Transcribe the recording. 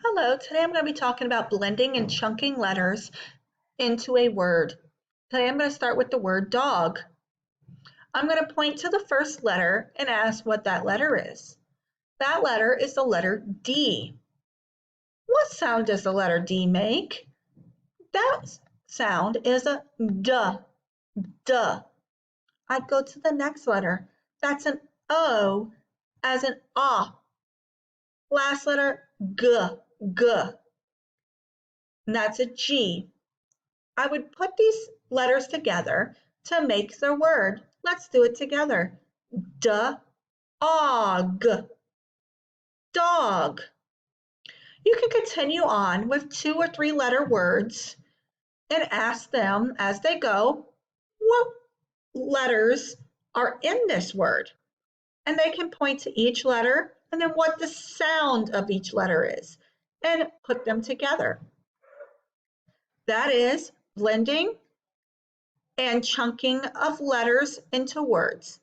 Hello, today I'm going to be talking about blending and chunking letters into a word. Today I'm going to start with the word dog. I'm going to point to the first letter and ask what that letter is. That letter is the letter D. What sound does the letter D make? That sound is a D, D. I go to the next letter. That's an O as an ah. Last letter G, G. And that's a G. I would put these letters together to make the word. Let's do it together. D-og, dog. You can continue on with 2 or 3 letter words and ask them as they go, what letters are in this word? And they can point to each letter and then what the sound of each letter is and put them together. That is blending and chunking of letters into words.